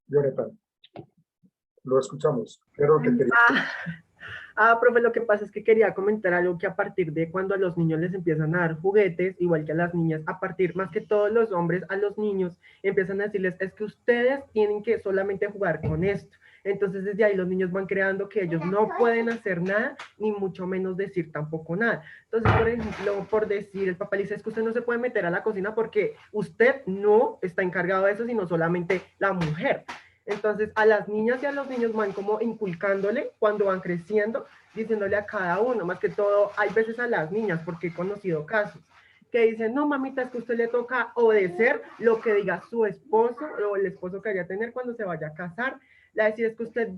Jonathan, lo escuchamos. Pero que quería... Profe, lo que pasa es que quería comentar algo que a partir de cuando a los niños les empiezan a dar juguetes, igual que a las niñas, a partir más que todos los hombres a los niños empiezan a decirles, es que ustedes tienen que solamente jugar con esto. Entonces desde ahí los niños van creando que ellos no pueden hacer nada, ni mucho menos decir tampoco nada. Entonces, por ejemplo, por decir, el papá le dice, es que usted no se puede meter a la cocina porque usted no está encargado de eso, sino solamente la mujer. Entonces, a las niñas y a los niños van como inculcándole cuando van creciendo, diciéndole a cada uno, más que todo, hay veces a las niñas, porque he conocido casos, que dicen, no, mamita, es que a usted le toca obedecer lo que diga su esposo o el esposo que vaya a tener cuando se vaya a casar. La decir es que usted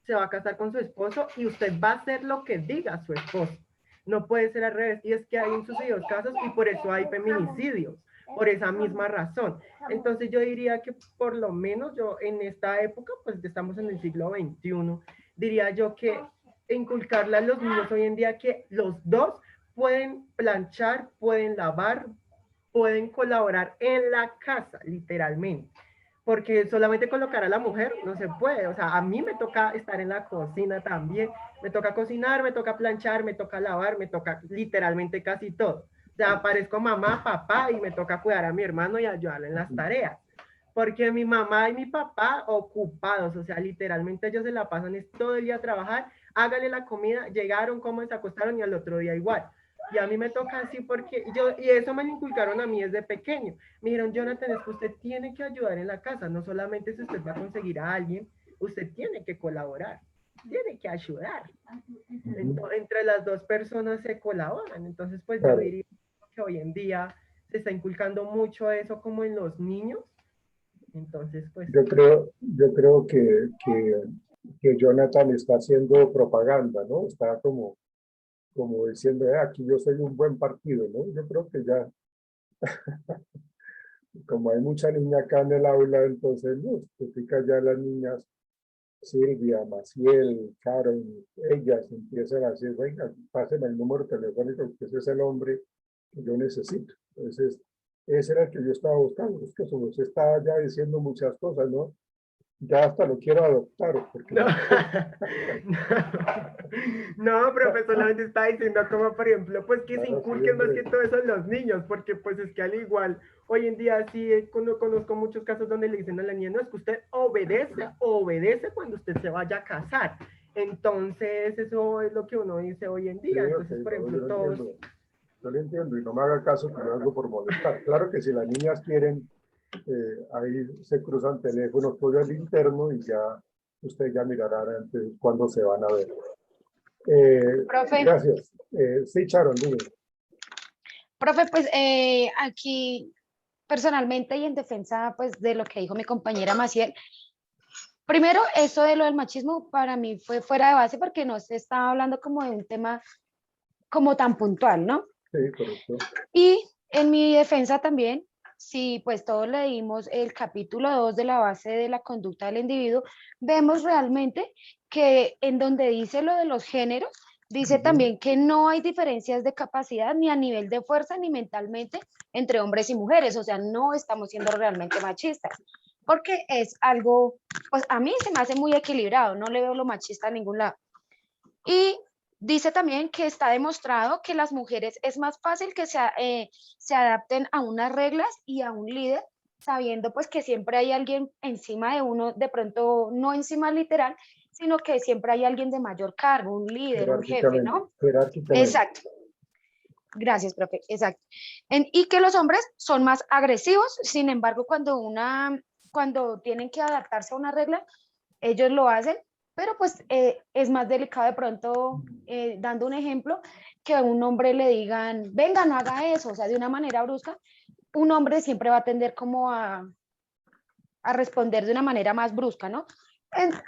se va a casar con su esposo y usted va a hacer lo que diga su esposo. No puede ser al revés. Y es que hay sucedidos casos y por eso hay feminicidios, por esa misma razón. Entonces yo diría que por lo menos yo en esta época, pues estamos en el siglo XXI, diría yo que inculcarle a los niños hoy en día que los dos pueden planchar, pueden lavar, pueden colaborar en la casa, literalmente. Porque solamente colocar a la mujer no se puede. O sea, a mí me toca estar en la cocina también. Me toca cocinar, me toca planchar, me toca lavar, me toca literalmente casi todo. O sea, aparezco mamá, papá y me toca cuidar a mi hermano y ayudarle en las tareas. Porque mi mamá y mi papá ocupados, o sea, literalmente ellos se la pasan es todo el día a trabajar, háganle la comida, llegaron, cómo se acostaron y al otro día igual. Y a mí me toca así porque yo, y eso me lo inculcaron a mí desde pequeño. Me dijeron, Jonathan, es que usted tiene que ayudar en la casa, no solamente si usted va a conseguir a alguien, usted tiene que colaborar, tiene que ayudar. Entonces, entre las dos personas se colaboran. Entonces, pues yo diría que hoy en día se está inculcando mucho eso como en los niños. Entonces, pues... Yo creo que Jonathan está haciendo propaganda, ¿no? Está como diciendo, aquí yo soy un buen partido, ¿no? Yo creo que ya, como hay mucha niña acá en el aula, entonces, no, significa ya las niñas, Silvia, Maciel, Karen, ellas empiezan a decir, venga, pásenme el número telefónico, que ese es el hombre que yo necesito. Entonces, ese era el que yo estaba buscando. Es que se está ya diciendo muchas cosas, ¿no? Ya hasta lo quiero adoptar. Porque... No, no, profe, solamente está diciendo como, por ejemplo, pues que se inculquen más que todo eso en los niños, porque pues es que al igual, hoy en día sí conozco muchos casos donde le dicen a la niña, no, es que usted obedece cuando usted se vaya a casar. Entonces, eso es lo que uno dice hoy en día. Sí, entonces, por ejemplo, todos... Yo lo entiendo y no me haga caso que lo hago por molestar. Claro que si las niñas quieren, ahí se cruzan teléfonos por el interno y ya usted ya mirará antes cuándo se van a ver. Profe. Gracias. Sí, Sharon, dime. Profe, pues aquí personalmente y en defensa pues de lo que dijo mi compañera Maciel, primero eso de lo del machismo para mí fue fuera de base porque no se estaba hablando como de un tema como tan puntual, ¿no? Sí, correcto. Y en mi defensa también, si pues todos leímos el capítulo 2 de la base de la conducta del individuo, vemos realmente que en donde dice lo de los géneros, dice también que no hay diferencias de capacidad ni a nivel de fuerza ni mentalmente entre hombres y mujeres, o sea, no estamos siendo realmente machistas, porque es algo, pues a mí se me hace muy equilibrado, no le veo lo machista a ningún lado. Y dice también que está demostrado que las mujeres es más fácil que se adapten a unas reglas y a un líder, sabiendo pues que siempre hay alguien encima de uno, de pronto no encima literal, sino que siempre hay alguien de mayor cargo, un líder, un jefe, ¿no? Exacto. Gracias, profe. Exacto. Y que los hombres son más agresivos, sin embargo, cuando tienen que adaptarse a una regla, ellos lo hacen, pero pues es más delicado de pronto, dando un ejemplo, que a un hombre le digan, venga, no haga eso, o sea, de una manera brusca, un hombre siempre va a tender como a responder de una manera más brusca, ¿no?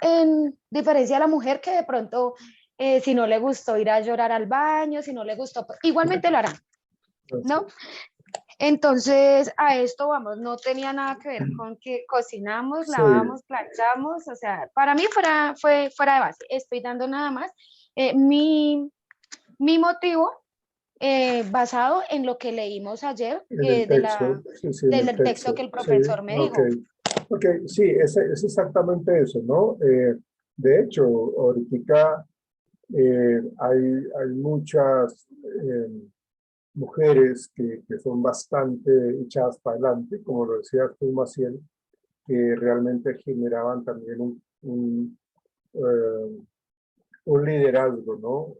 En diferencia a la mujer que de pronto, si no le gustó ir a llorar al baño, si no le gustó, igualmente lo hará, ¿no? Entonces, a esto vamos, no tenía nada que ver con que cocinamos, lavamos, planchamos, o sea, para mí fue fuera de base. Estoy dando nada más mi motivo basado en lo que leímos ayer del texto que el profesor me dijo. Ok, sí, es exactamente eso, ¿no? De hecho, ahorita hay muchas mujeres que son bastante echadas para adelante, como lo decías tú, Maciel, que realmente generaban también un liderazgo, ¿no?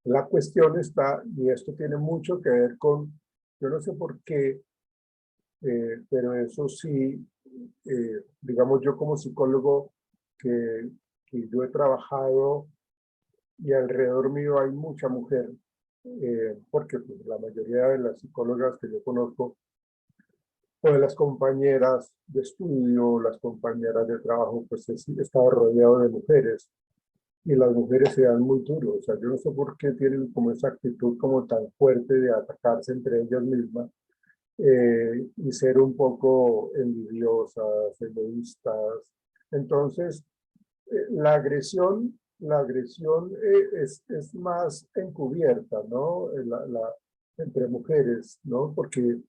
La cuestión está, y esto tiene mucho que ver con, yo no sé por qué, pero eso sí, digamos yo como psicólogo que yo he trabajado y alrededor mío hay mucha mujer, porque pues, la mayoría de las psicólogas que yo conozco, o de las compañeras de estudio, las compañeras de trabajo, pues he estado rodeado de mujeres y las mujeres se dan muy duro. O sea, yo no sé por qué tienen como esa actitud como tan fuerte de atacarse entre ellas mismas y ser un poco envidiosas, egoístas. Entonces, la agresión es más encubierta, ¿no? Entre mujeres, ¿no? Porque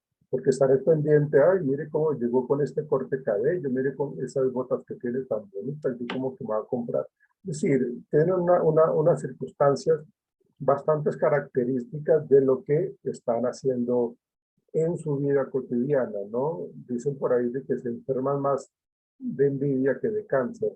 estar pendiente, ay, mire cómo llegó con este corte de cabello, mire con esas botas que tiene tan bonitas, yo como que me va a comprar. Es decir, tienen unas circunstancias bastantes características de lo que están haciendo en su vida cotidiana, ¿no? Dicen por ahí de que se enferman más de envidia que de cáncer,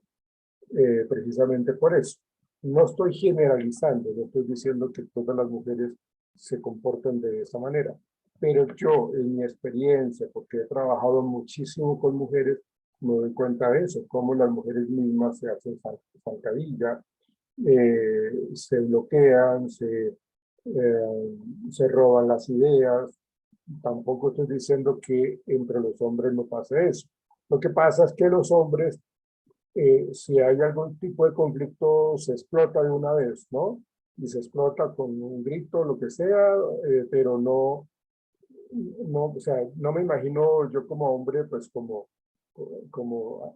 precisamente por eso. No estoy generalizando, no estoy diciendo que todas las mujeres se comportan de esa manera, pero yo en mi experiencia, porque he trabajado muchísimo con mujeres, me doy cuenta de eso, cómo las mujeres mismas se hacen zancadilla, se bloquean, se roban las ideas. Tampoco estoy diciendo que entre los hombres no pase eso. Lo que pasa es que los hombres si hay algún tipo de conflicto, se explota de una vez, ¿no? Y se explota con un grito, lo que sea, pero o sea, no me imagino yo como hombre, pues como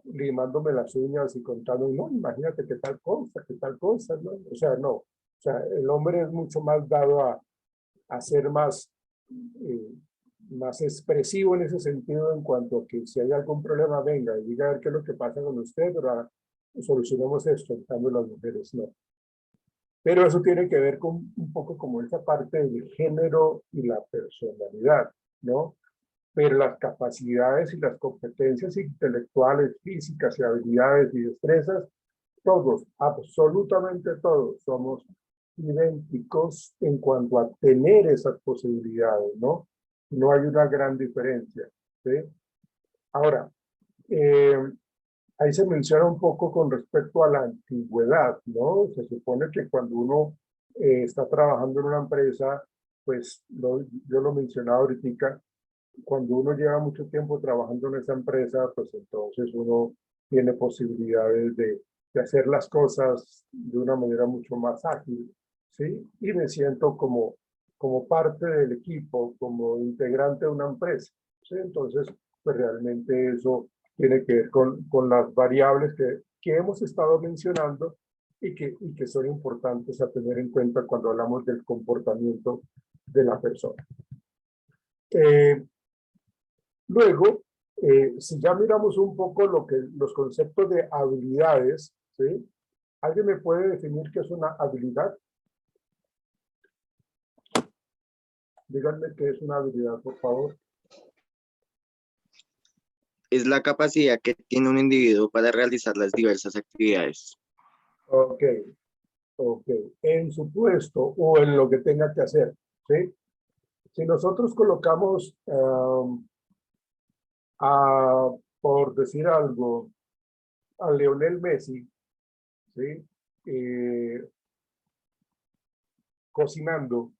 limándome las uñas y contando, no, imagínate qué tal cosa, ¿no? O sea, no. O sea, el hombre es mucho más dado a ser eh, más expresivo en ese sentido en cuanto a que si hay algún problema, venga y diga a ver qué es lo que pasa con usted, pero solucionemos esto, en cambio las mujeres no. Pero eso tiene que ver con un poco como esa parte del género y la personalidad, ¿no? Pero las capacidades y las competencias intelectuales, físicas y habilidades y destrezas, todos, absolutamente todos, somos idénticos en cuanto a tener esas posibilidades, ¿no? No hay una gran diferencia, ¿sí? Ahora, eh, ahí se menciona un poco con respecto a la antigüedad, ¿no? Se supone que cuando uno está trabajando en una empresa, pues yo lo mencionaba ahorita, cuando uno lleva mucho tiempo trabajando en esa empresa, pues entonces uno tiene posibilidades de hacer las cosas de una manera mucho más ágil, ¿sí? Y me siento como parte del equipo, como integrante de una empresa, ¿sí? Entonces, pues realmente eso tiene que ver con las variables que hemos estado mencionando y que son importantes a tener en cuenta cuando hablamos del comportamiento de la persona. Luego, si ya miramos un poco los conceptos de habilidades, ¿sí? ¿Alguien me puede definir qué es una habilidad? Díganme qué es una habilidad, por favor. Es la capacidad que tiene un individuo para realizar las diversas actividades. Ok, ok. En su puesto o en lo que tenga que hacer, ¿sí? Si nosotros colocamos, por decir algo, a Lionel Messi, ¿sí? Cocinando,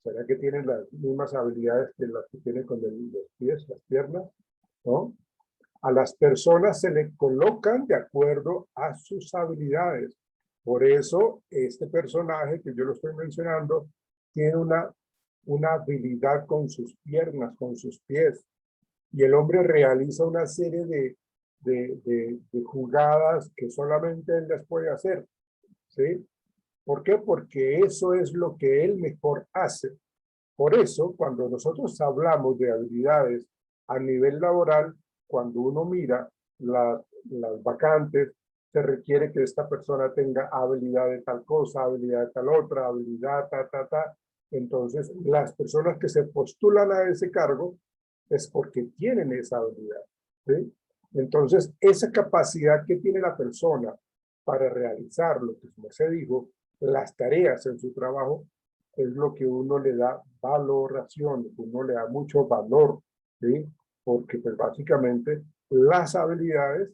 ¿será que tienen las mismas habilidades que las que tiene con los pies, las piernas? ¿No? A las personas se le colocan de acuerdo a sus habilidades. Por eso, este personaje que yo lo estoy mencionando tiene una habilidad con sus piernas, con sus pies. Y el hombre realiza una serie de jugadas que solamente él las puede hacer. ¿Sí? ¿Por qué? Porque eso es lo que él mejor hace. Por eso, cuando nosotros hablamos de habilidades a nivel laboral, cuando uno mira las vacantes, se requiere que esta persona tenga habilidad de tal cosa, habilidad de tal otra, habilidad, Entonces, las personas que se postulan a ese cargo es porque tienen esa habilidad, ¿sí? Entonces, esa capacidad que tiene la persona para realizar lo que como se dijo, las tareas en su trabajo, es lo que uno le da valoración, uno le da mucho valor, ¿sí? Porque pues básicamente las habilidades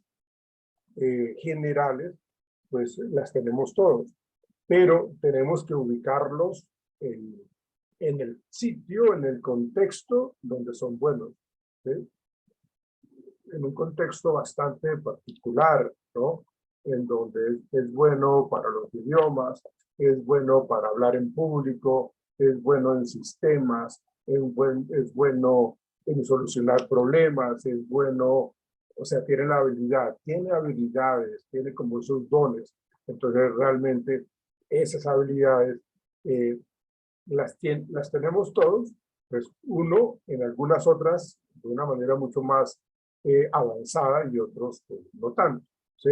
generales, pues las tenemos todos, pero tenemos que ubicarlos en el sitio, en el contexto donde son buenos, ¿sí? En un contexto bastante particular, ¿no? En donde es bueno para los idiomas, es bueno para hablar en público, es bueno en sistemas, es bueno en solucionar problemas, es bueno, o sea, tiene la habilidad, tiene habilidades, tiene como esos dones. Entonces, realmente, esas habilidades las tenemos todos, pues uno en algunas otras de una manera mucho más avanzada y otros pues, no tanto, ¿sí?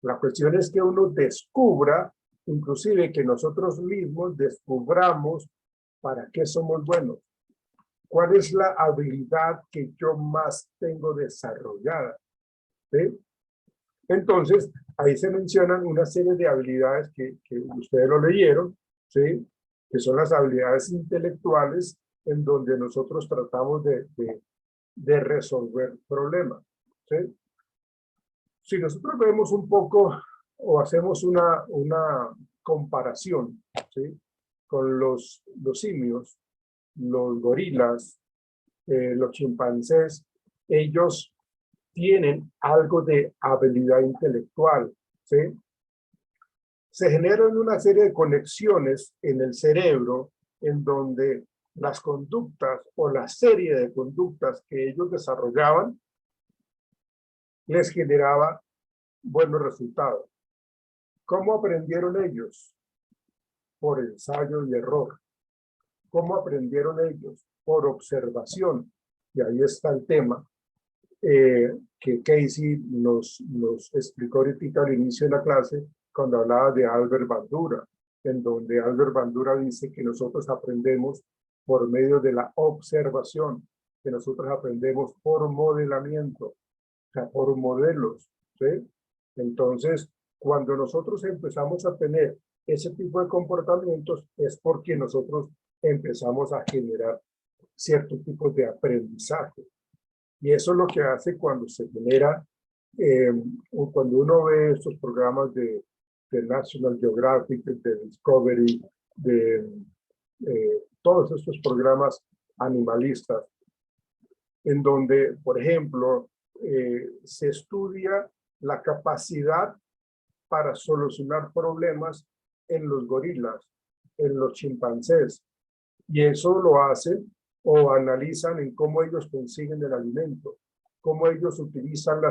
La cuestión es que uno descubra, inclusive que nosotros mismos descubramos para qué somos buenos. ¿Cuál es la habilidad que yo más tengo desarrollada? ¿Sí? Entonces, ahí se mencionan una serie de habilidades que ustedes lo leyeron, ¿sí? Que son las habilidades intelectuales en donde nosotros tratamos de resolver problemas, ¿sí? Si nosotros vemos un poco o hacemos una comparación, ¿sí? Con los simios, los gorilas, los chimpancés, ellos tienen algo de habilidad intelectual, ¿sí? Se generan una serie de conexiones en el cerebro en donde las conductas o la serie de conductas que ellos desarrollaban les generaba buenos resultados. ¿Cómo aprendieron ellos? Por ensayo y error. ¿Cómo aprendieron ellos? Por observación. Y ahí está el tema que Casey nos explicó ahorita al inicio de la clase cuando hablaba de Albert Bandura, en donde Albert Bandura dice que nosotros aprendemos por medio de la observación, que nosotros aprendemos por modelamiento, o sea, por modelos, ¿sí? Entonces, cuando nosotros empezamos a tener ese tipo de comportamientos es porque nosotros empezamos a generar ciertos tipos de aprendizaje. Y eso es lo que hace cuando se genera, cuando uno ve estos programas de National Geographic, de Discovery, de todos estos programas animalistas, en donde, por ejemplo, se estudia la capacidad para solucionar problemas en los gorilas, en los chimpancés, y eso lo hacen o analizan en cómo ellos consiguen el alimento, cómo ellos utilizan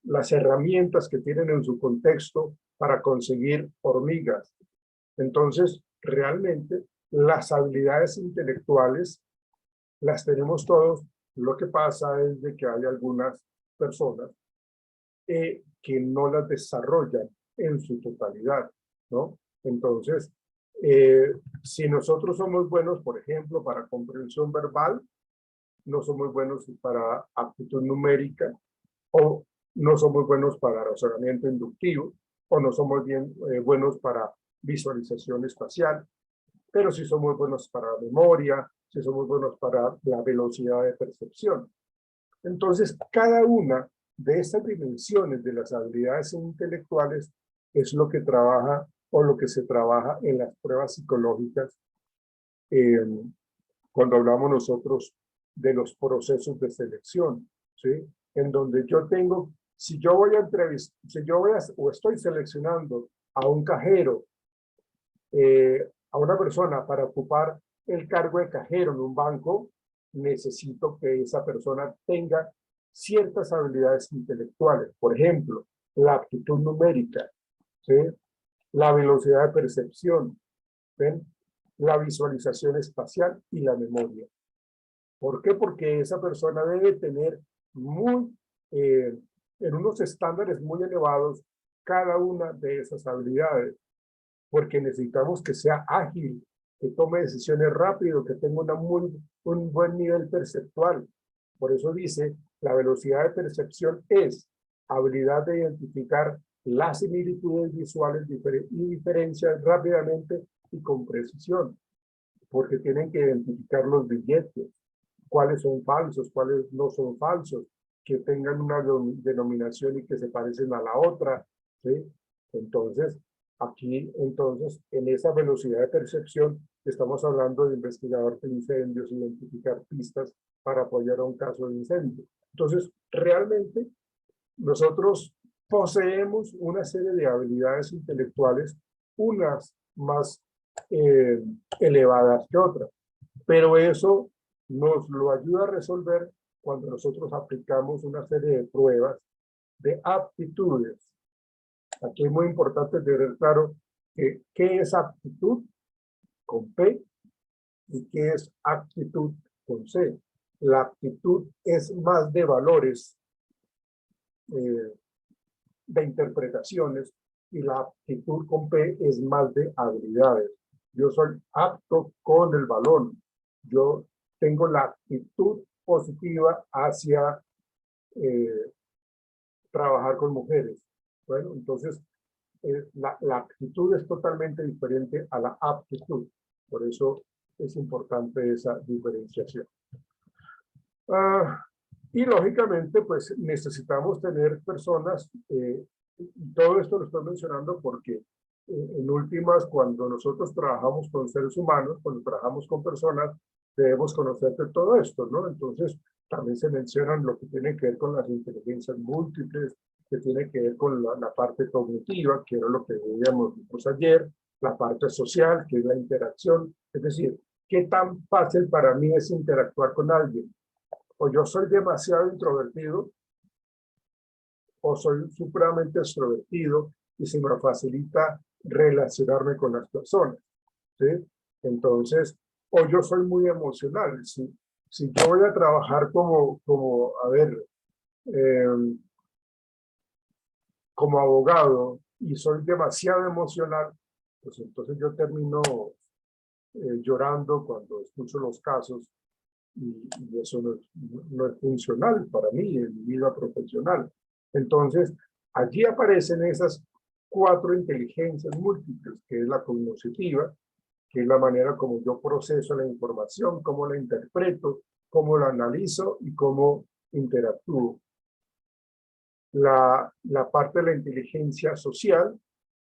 las herramientas que tienen en su contexto para conseguir hormigas. Entonces, realmente, las habilidades intelectuales las tenemos todos. Lo que pasa es de que hay algunas personas que no las desarrollan en su totalidad, ¿no? Entonces, si nosotros somos buenos, por ejemplo, para comprensión verbal, no somos buenos para aptitud numérica, o no somos buenos para razonamiento inductivo, o no somos buenos para visualización espacial, pero sí somos buenos para la memoria, sí somos buenos para la velocidad de percepción. Entonces, cada una de estas dimensiones de las habilidades intelectuales es lo que trabaja o lo que se trabaja en las pruebas psicológicas cuando hablamos nosotros de los procesos de selección, ¿sí? En donde yo tengo, si yo voy a entrevistar, o estoy seleccionando a un cajero, a una persona para ocupar el cargo de cajero en un banco, necesito que esa persona tenga ciertas habilidades intelectuales. Por ejemplo, la aptitud numérica, ¿sí? La velocidad de percepción, ¿ven? La visualización espacial y la memoria. ¿Por qué? Porque esa persona debe tener en unos estándares muy elevados cada una de esas habilidades, porque necesitamos que sea ágil, que tome decisiones rápido, que tenga un buen nivel perceptual. Por eso dice, la velocidad de percepción es habilidad de identificar las similitudes visuales y diferencias rápidamente y con precisión, porque tienen que identificar los billetes, cuáles son falsos, cuáles no son falsos, que tengan una denominación y que se parecen a la otra, ¿sí? Entonces, aquí, entonces, en esa velocidad de percepción, estamos hablando de investigador de incendios, identificar pistas para apoyar a un caso de incendio. Entonces, realmente, nosotros poseemos una serie de habilidades intelectuales, unas más elevadas que otras, pero eso nos lo ayuda a resolver cuando nosotros aplicamos una serie de pruebas de aptitudes. Aquí es muy importante tener claro qué es aptitud con P y qué es aptitud con C. La aptitud es más de valores, de interpretaciones, y la aptitud con P es más de habilidades. Yo soy apto con el balón. Yo tengo la actitud positiva hacia trabajar con mujeres. Bueno, entonces la actitud es totalmente diferente a la aptitud. Por eso es importante esa diferenciación. Y lógicamente, pues necesitamos tener personas, y todo esto lo estoy mencionando porque en últimas, cuando nosotros trabajamos con seres humanos, cuando trabajamos con personas, debemos conocer de todo esto, ¿no? Entonces, también se mencionan lo que tiene que ver con las inteligencias múltiples, que tiene que ver con la parte cognitiva, que era lo que veíamos ayer, la parte social, que es la interacción, es decir, ¿qué tan fácil para mí es interactuar con alguien? O yo soy demasiado introvertido, o soy supremamente extrovertido y se me facilita relacionarme con las personas, ¿sí? Entonces, o yo soy muy emocional. Si yo voy a trabajar como abogado y soy demasiado emocional, pues entonces yo termino llorando cuando escucho los casos y eso no es funcional para mí en mi vida profesional. Entonces, allí aparecen esas 4 inteligencias múltiples, que es la cognitiva, que es la manera como yo proceso la información, cómo la interpreto, cómo la analizo y cómo interactúo. La parte de la inteligencia social,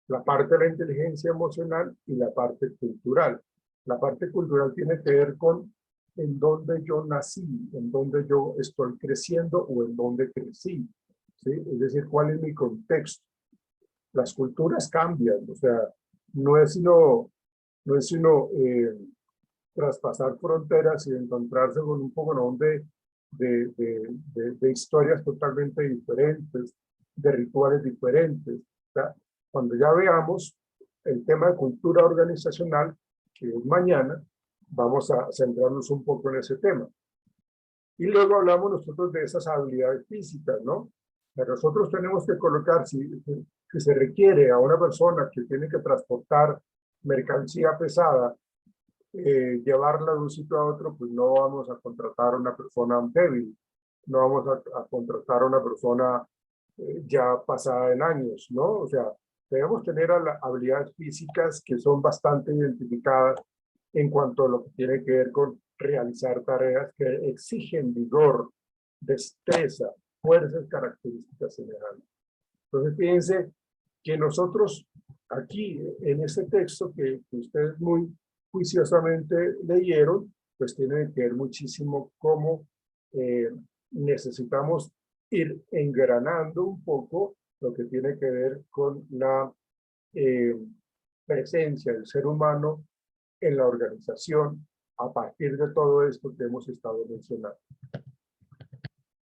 la parte de la inteligencia emocional y la parte cultural. La parte cultural tiene que ver con en dónde yo nací, en dónde yo estoy creciendo o en dónde crecí, ¿sí? Es decir, cuál es mi contexto. Las culturas cambian, o sea, no es sino traspasar fronteras y encontrarse con un poco de historias totalmente diferentes, de rituales diferentes. O sea, cuando ya veamos el tema de cultura organizacional, que es mañana, vamos a centrarnos un poco en ese tema. Y luego hablamos nosotros de esas habilidades físicas, ¿no? Pero nosotros tenemos que colocar, si se requiere a una persona que tiene que transportar mercancía pesada, llevarla de un sitio a otro, pues no vamos a contratar a una persona débil, no vamos a contratar a una persona ya pasada en años, ¿no? O sea, debemos tener habilidades físicas que son bastante identificadas en cuanto a lo que tiene que ver con realizar tareas que exigen vigor, destreza, fuerzas, características semejantes. Entonces, fíjense que nosotros aquí, en este texto que ustedes muy juiciosamente leyeron, pues tiene que ver muchísimo cómo necesitamos ir engranando un poco lo que tiene que ver con la presencia del ser humano en la organización a partir de todo esto que hemos estado mencionando.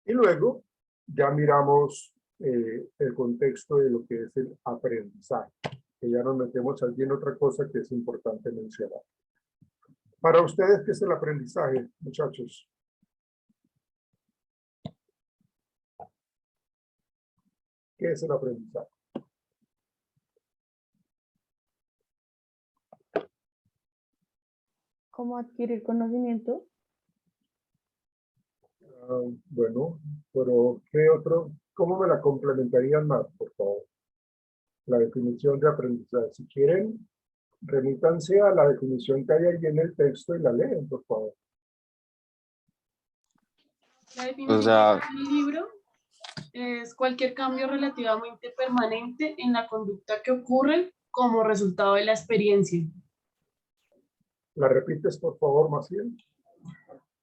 Y luego ya miramos el contexto de lo que es el aprendizaje, que ya nos metemos allí en otra cosa que es importante mencionar. Para ustedes, ¿qué es el aprendizaje, muchachos? ¿Qué es el aprendizaje? ¿Cómo adquirir conocimiento? Bueno, pero ¿qué otro? ¿Cómo me la complementarían más, por favor? La definición de aprendizaje. Si quieren, remítanse a la definición que hay ahí en el texto y la leen, por favor. La definición que sea, está en el libro es cualquier cambio relativamente permanente en la conducta que ocurre como resultado de la experiencia. ¿La repites, por favor, Maciel?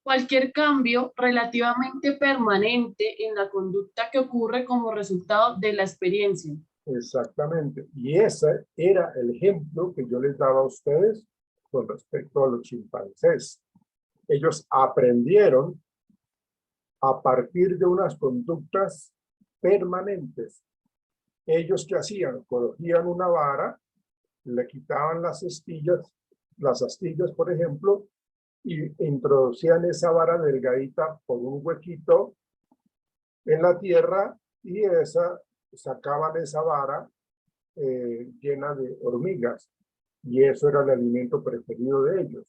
Cualquier cambio relativamente permanente en la conducta que ocurre como resultado de la experiencia. Exactamente. Y ese era el ejemplo que yo les daba a ustedes con respecto a los chimpancés. Ellos aprendieron a partir de unas conductas permanentes. Ellos, ¿qué hacían? Cogían una vara, le quitaban las astillas, por ejemplo, y introducían esa vara delgadita por un huequito en la tierra y sacaban esa vara llena de hormigas. Y eso era el alimento preferido de ellos.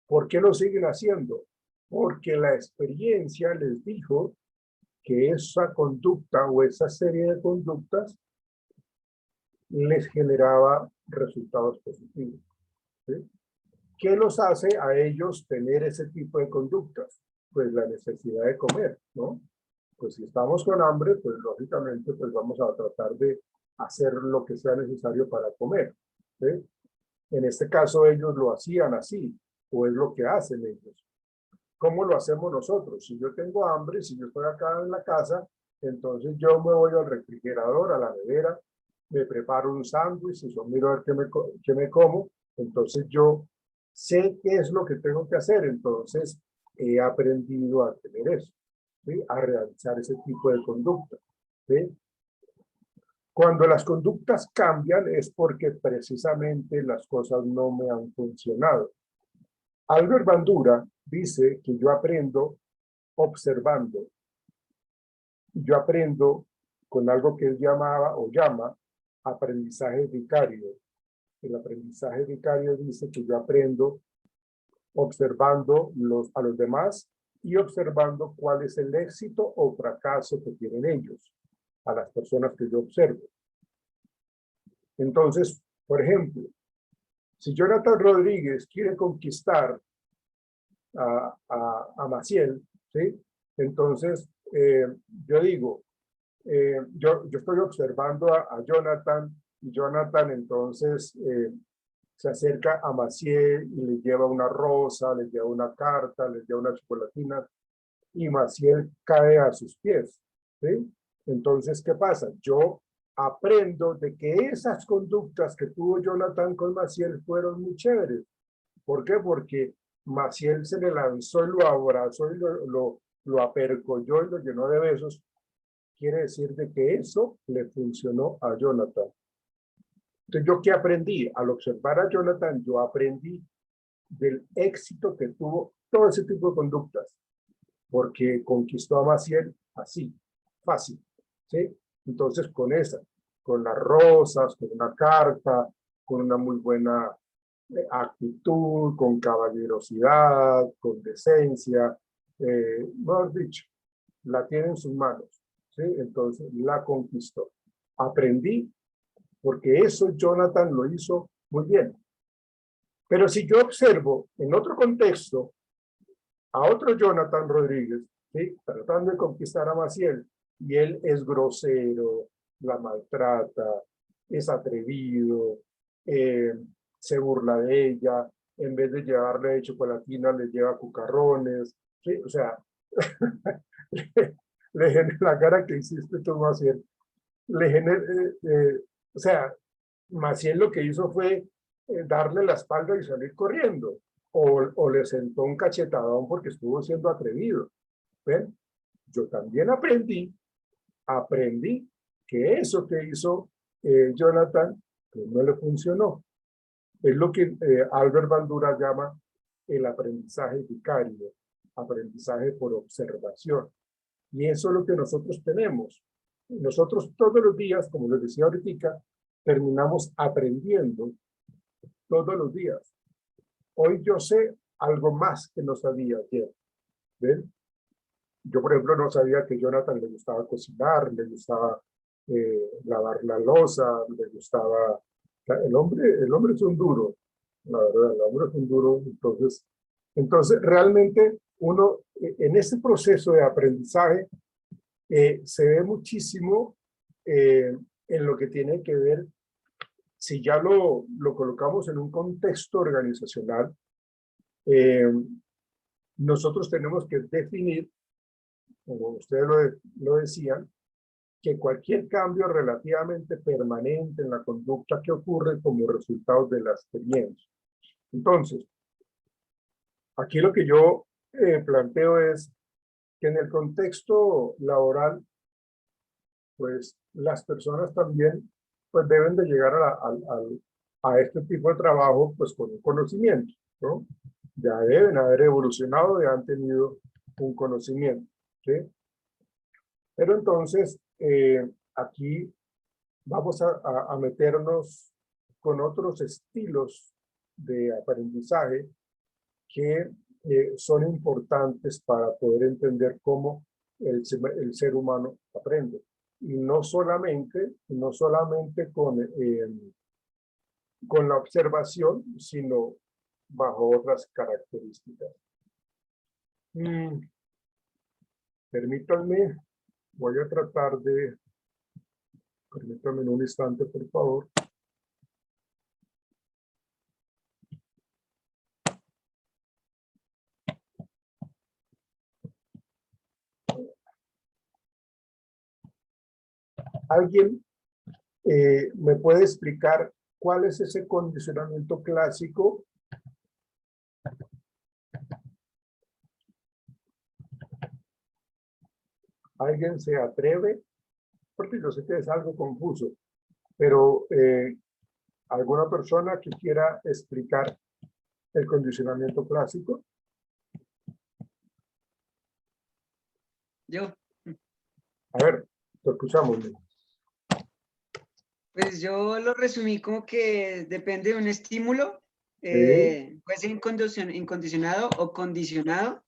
¿Por qué lo siguen haciendo? Porque la experiencia les dijo que esa conducta o esa serie de conductas les generaba resultados positivos. ¿Sí? ¿Qué los hace a ellos tener ese tipo de conductas? Pues la necesidad de comer, ¿no? Pues si estamos con hambre, pues lógicamente pues vamos a tratar de hacer lo que sea necesario para comer. ¿Sí? En este caso ellos lo hacían así, o es lo que hacen ellos. ¿Cómo lo hacemos nosotros? Si yo tengo hambre, si yo estoy acá en la casa, entonces yo me voy al refrigerador, a la nevera, me preparo un sándwich, y yo miro a ver qué me como, entonces yo sé qué es lo que tengo que hacer, entonces he aprendido a tener eso, ¿sí? A realizar ese tipo de conducta, ¿sí? Cuando las conductas cambian es porque precisamente las cosas no me han funcionado. Albert Bandura dice que yo aprendo observando. Yo aprendo con algo que él llamaba o llama aprendizaje vicario. El aprendizaje vicario dice que yo aprendo observando a los demás y observando cuál es el éxito o fracaso que tienen ellos, a las personas que yo observo. Entonces, por ejemplo, si Jonathan Rodríguez quiere conquistar a Maciel, ¿sí? Entonces, yo digo, yo estoy observando a Jonathan, y Jonathan entonces se acerca a Maciel y le lleva una rosa, le lleva una carta, le lleva una chocolatina, y Maciel cae a sus pies, ¿sí? Entonces, ¿qué pasa? Yo aprendo de que esas conductas que tuvo Jonathan con Maciel fueron muy chéveres. ¿Por qué? Porque Maciel se le lanzó y lo abrazó y lo apercolló y lo llenó de besos. Quiere decir de que eso le funcionó a Jonathan. Entonces, ¿yo qué aprendí? Al observar a Jonathan, yo aprendí del éxito que tuvo todo ese tipo de conductas, porque conquistó a Maciel así, fácil, ¿sí? Entonces, con las rosas, con una carta, con una muy buena actitud, con caballerosidad, con decencia, mejor dicho, la tiene en sus manos, ¿sí? Entonces la conquistó. Aprendí, porque eso Jonathan lo hizo muy bien. Pero si yo observo en otro contexto a otro Jonathan Rodríguez, ¿sí? Tratando de conquistar a Maciel, y él es grosero, la maltrata, es atrevido, se burla de ella, en vez de llevarle chocolatina, le lleva cucarrones, ¿sí? O sea, le genera la cara que hiciste tú, Maciel. Le genera, o sea, Maciel lo que hizo fue darle la espalda y salir corriendo, o le sentó un cachetadón porque estuvo siendo atrevido. ¿Ven? Yo también aprendí que eso que hizo Jonathan, pues no le funcionó. Es lo que Albert Bandura llama el aprendizaje vicario, aprendizaje por observación. Y eso es lo que nosotros tenemos. nosotros todos los días, como les decía ahorita, terminamos aprendiendo todos los días. Hoy yo sé algo más que no sabía ayer. ¿Ven? Yo, por ejemplo, no sabía que a Jonathan le gustaba cocinar, le gustaba lavar la loza, le gustaba... El hombre es un duro, la verdad, el hombre es un duro. Entonces realmente uno, en ese proceso de aprendizaje, se ve muchísimo en lo que tiene que ver, si ya lo colocamos en un contexto organizacional, nosotros tenemos que definir, como ustedes lo decían, que cualquier cambio relativamente permanente en la conducta que ocurre como resultado de la experiencia. Entonces, aquí lo que yo planteo es que en el contexto laboral, pues las personas también pues deben de llegar a este tipo de trabajo pues con un conocimiento, ¿no? Ya deben haber evolucionado, ya han tenido un conocimiento, ¿sí? Pero entonces, aquí vamos a meternos con otros estilos de aprendizaje que son importantes para poder entender cómo el ser humano aprende. Y no solamente con la observación, sino bajo otras características. Permítanme, voy a tratar de... Permítanme un instante, por favor. ¿Alguien me puede explicar cuál es ese condicionamiento clásico? ¿Alguien se atreve? Porque yo sé que es algo confuso, pero ¿alguna persona que quiera explicar el condicionamiento clásico? Yo, A ver, lo escuchamos. pues yo lo resumí como que depende de un estímulo, Sí. puede ser incondicionado o condicionado,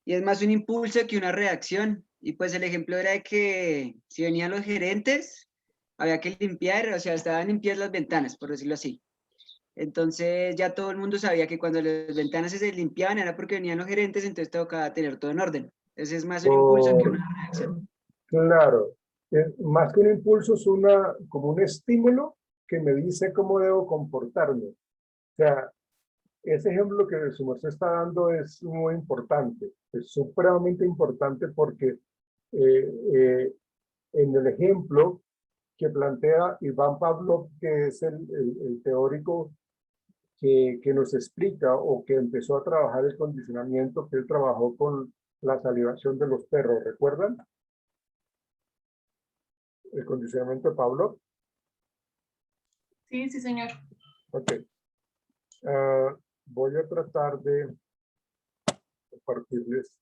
y es más un impulso que una reacción. Y pues el ejemplo era de que si venían los gerentes, había que limpiar, o sea, estaban limpias las ventanas, por decirlo así. Entonces ya todo el mundo sabía que cuando las ventanas se limpiaban era porque venían los gerentes, entonces tocaba tener todo en orden. Entonces es más un impulso que una reacción. Claro, más que un impulso es como un estímulo que me dice cómo debo comportarme. O sea, ese ejemplo que su merced está dando es muy importante, es supremamente importante porque en el ejemplo que plantea Iván Pavlov, que es el teórico que nos explica o que empezó a trabajar el condicionamiento, que él trabajó con la salivación de los perros, ¿recuerdan? El condicionamiento de Pavlov. Sí, sí, señor. Ok. Voy a tratar de compartirles.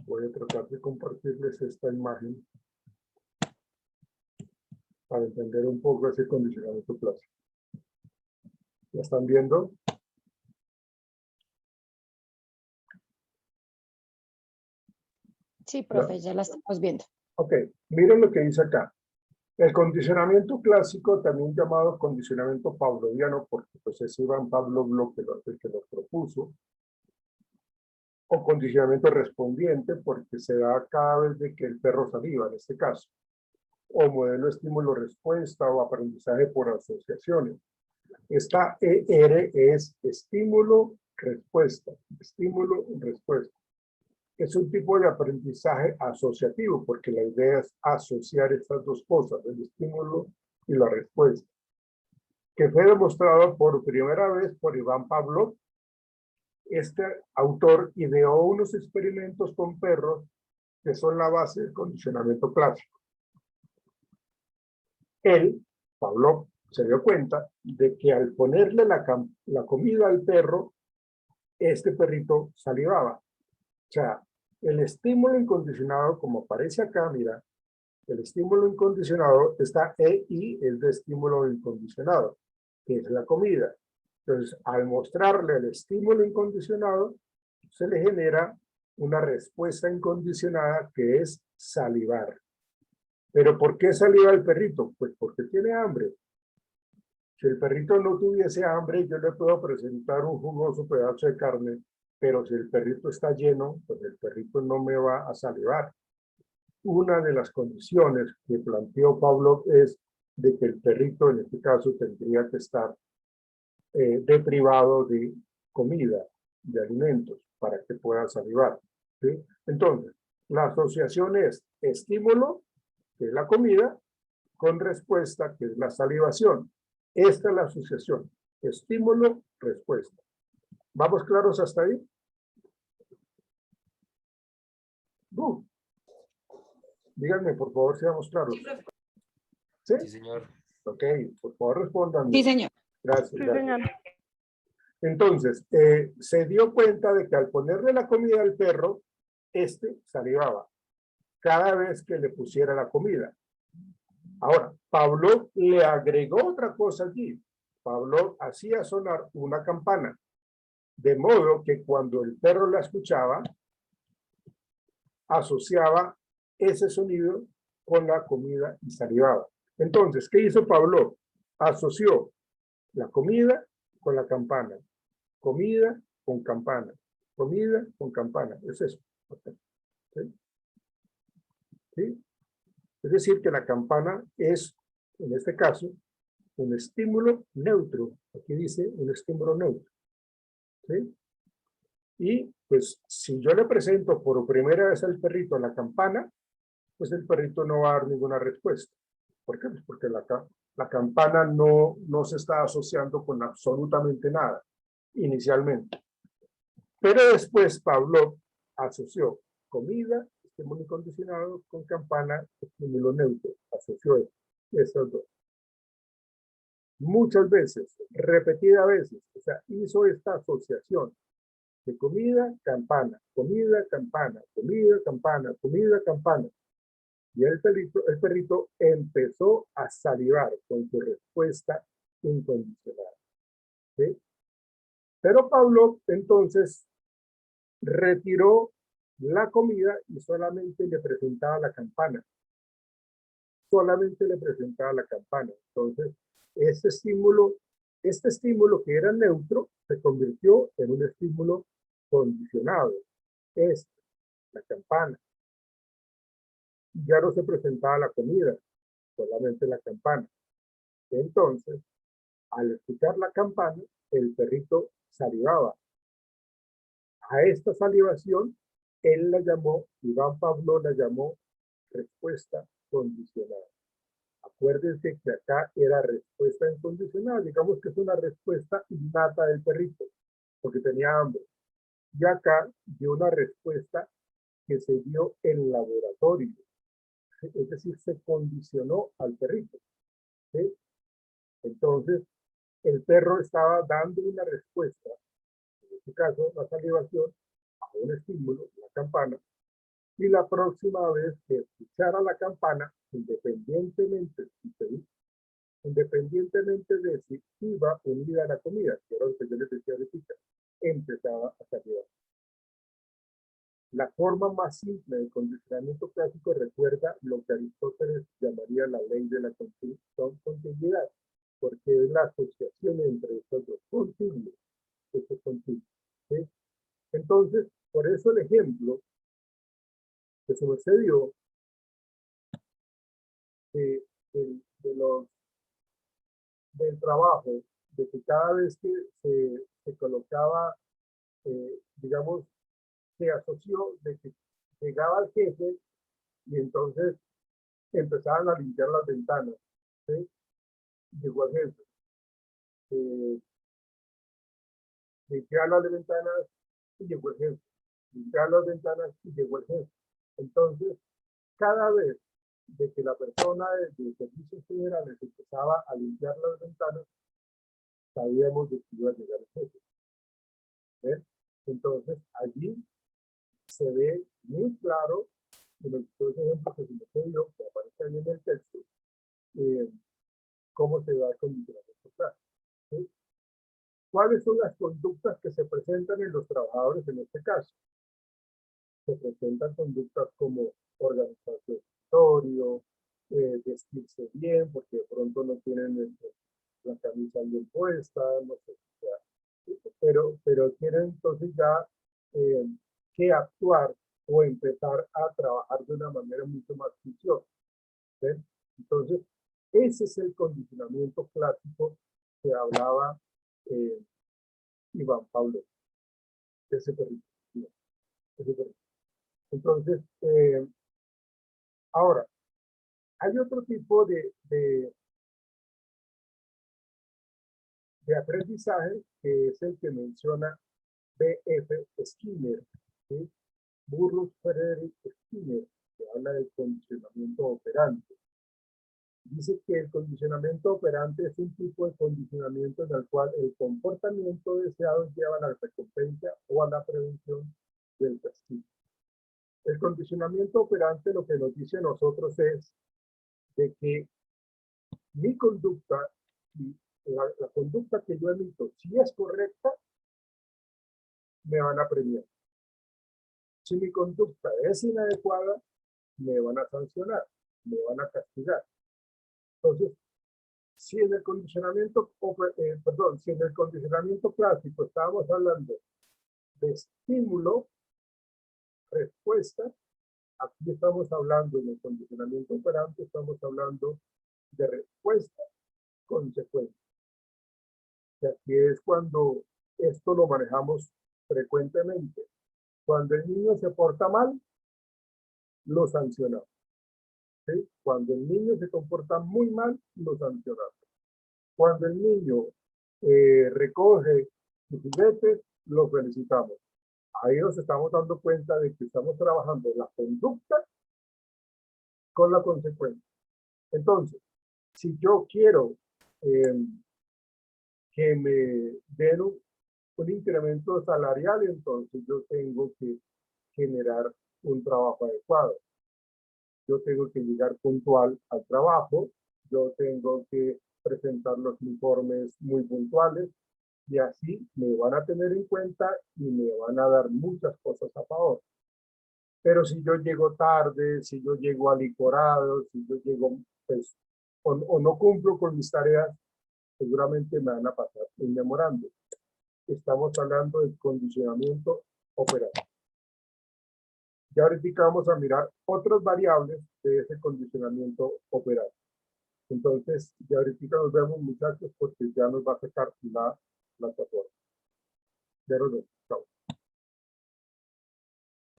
Voy a tratar de compartirles esta imagen para entender un poco ese condicionamiento clásico. ¿La están viendo? Sí, profe, ya la estamos viendo. Ok, miren lo que dice acá. El condicionamiento clásico, también llamado condicionamiento pavloviano, porque pues es Iván Pavlov el que lo propuso, o condicionamiento respondiente, porque se da cada vez de que el perro saliva, en este caso, o modelo estímulo-respuesta o aprendizaje por asociaciones. Esta ER es estímulo-respuesta, estímulo-respuesta. Es un tipo de aprendizaje asociativo, porque la idea es asociar estas dos cosas, el estímulo y la respuesta, que fue demostrado por primera vez por Iván Pavlov. Este autor ideó unos experimentos con perros que son la base del condicionamiento clásico. él, Pablo, se dio cuenta de que al ponerle la comida al perro, este perrito salivaba. O sea, el estímulo incondicionado, como aparece acá, mira, el estímulo incondicionado está EI, es de estímulo incondicionado, que es la comida. Entonces, al mostrarle el estímulo incondicionado, se le genera una respuesta incondicionada que es salivar. ¿Pero por qué saliva el perrito? Pues porque tiene hambre. Si el perrito no tuviese hambre, yo le puedo presentar un jugoso pedazo de carne, pero si el perrito está lleno, pues el perrito no me va a salivar. Una de las condiciones que planteó Pablo es de que el perrito, en este caso, tendría que estar deprivado de comida, de alimentos, para que pueda salivar. ¿Sí? Entonces, la asociación es estímulo, que es la comida, con respuesta, que es la salivación. Esta es la asociación. Estímulo, respuesta. ¿Vamos claros hasta ahí? Díganme, por favor, si vamos claros. ¿Sí? Sí, señor. Ok, por favor, respondan. Sí, señor. Gracias, Sí, gracias. señor. Entonces, se dio cuenta de que al ponerle la comida al perro, este salivaba cada vez que le pusiera la comida. Ahora, Pablo le agregó otra cosa allí. Pablo hacía sonar una campana, de modo que cuando el perro la escuchaba, asociaba ese sonido con la comida y salivaba. Entonces, ¿qué hizo Pablo? Asoció la comida con la campana, comida con campana, comida con campana. Es eso. ¿Sí? ¿Sí? Es decir, que la campana es, en este caso, un estímulo neutro. Aquí dice un estímulo neutro. ¿Sí? Y pues si yo le presento por primera vez al perrito la campana, pues el perrito no va a dar ninguna respuesta. ¿Por qué? Pues porque la campana no se está asociando con absolutamente nada inicialmente. Pero después Pablo asoció comida, estímulo incondicionado, con campana, estímulo neutro. Asoció estos dos. Muchas veces, repetidas veces, o sea, hizo esta asociación de comida, campana, comida, campana, comida, campana, comida, campana. Y el perrito empezó a salivar con su respuesta incondicional. ¿Sí? Pero Pablo entonces retiró la comida y solamente le presentaba la campana. Solamente le presentaba la campana. Entonces, este estímulo que era neutro se convirtió en un estímulo condicionado. La campana. Ya no se presentaba la comida, solamente la campana. Entonces, al escuchar la campana, el perrito salivaba. A esta salivación, él la llamó, Iván Pablo la llamó respuesta condicionada. Acuérdense que acá era respuesta incondicional, digamos que es una respuesta innata del perrito, porque tenía hambre. Y acá dio una respuesta que se dio en laboratorio, es decir, se condicionó al perrito. ¿Sí? Entonces, el perro estaba dando una respuesta, en este caso la salivación, a un estímulo, la campana, y la próxima vez que escuchara la campana, independientemente de si iba unida a la comida, que era lo que yo les decía ahorita, empezaba a salivar. La forma más simple del condicionamiento clásico recuerda lo que Aristóteles llamaría la ley de la continuidad, porque es la asociación entre estos dos continuos. ¿Sí? Entonces, por eso el ejemplo que se me dio de, del trabajo, de que cada vez que se colocaba, digamos, se asoció de que llegaba el jefe y entonces empezaban a limpiar las ventanas. ¿Sí? Llegó el jefe. Limpiar las ventanas y llegó el jefe. Limpiar las ventanas y llegó el jefe. Entonces, cada vez de que la persona de servicios generales empezaba a limpiar las ventanas, sabíamos de que iba a llegar el jefe. ¿Ven? Entonces, allí se ve muy claro, en los dos ejemplos que se me dio, que aparece ahí en el texto, cómo se da el condicionamiento claro. ¿Sí? ¿Cuáles son las conductas que se presentan en los trabajadores en este caso? Se presentan conductas como organizar su escritorio, vestirse bien, porque de pronto no tienen la camisa bien puesta, no sé, pero tienen entonces ya que actuar o empezar a trabajar de una manera mucho más juiciosa. ¿Ven? Entonces, ese es el condicionamiento clásico que hablaba Iván Pablo. Ese perrito. Ese perrito. Entonces, ahora, hay otro tipo de aprendizaje que es el que menciona B.F. Skinner, ¿sí? Burroughs Frederick Skinner, que habla del condicionamiento operante. Dice que el condicionamiento operante es un tipo de condicionamiento en el cual el comportamiento deseado lleva a la recompensa o a la prevención del castigo. El condicionamiento operante lo que nos dice a nosotros es de que mi conducta, la conducta que yo emito, si es correcta, me van a premiar. Si mi conducta es inadecuada, me van a sancionar, me van a castigar. Entonces, si en el condicionamiento, si en el condicionamiento clásico estábamos hablando de estímulo, respuesta, aquí estamos hablando en el condicionamiento operante, estamos hablando de respuesta, consecuencia. Y aquí es cuando esto lo manejamos frecuentemente. Cuando el niño se porta mal, lo sancionamos. ¿Sí? Cuando el niño se comporta muy mal, lo sancionamos. Cuando el niño recoge sus juguetes, lo felicitamos. Ahí nos estamos dando cuenta de que estamos trabajando la conducta con la consecuencia. Entonces, si yo quiero que me den un incremento salarial, entonces yo tengo que generar un trabajo adecuado. Yo tengo que llegar puntual al trabajo, yo tengo que presentar los informes muy puntuales y así me van a tener en cuenta y me van a dar muchas cosas a favor. Pero si yo llego tarde, si yo llego alicorado, si yo llego, pues, o no cumplo con mis tareas, seguramente me van a pasar un memorando. Estamos hablando del condicionamiento operativo. Ya ahorita vamos a mirar otras variables de ese condicionamiento operativo. Entonces, ya ahorita nos vemos, muchachos, porque ya nos va a sacar la plataforma. Ya nos vemos. Chao.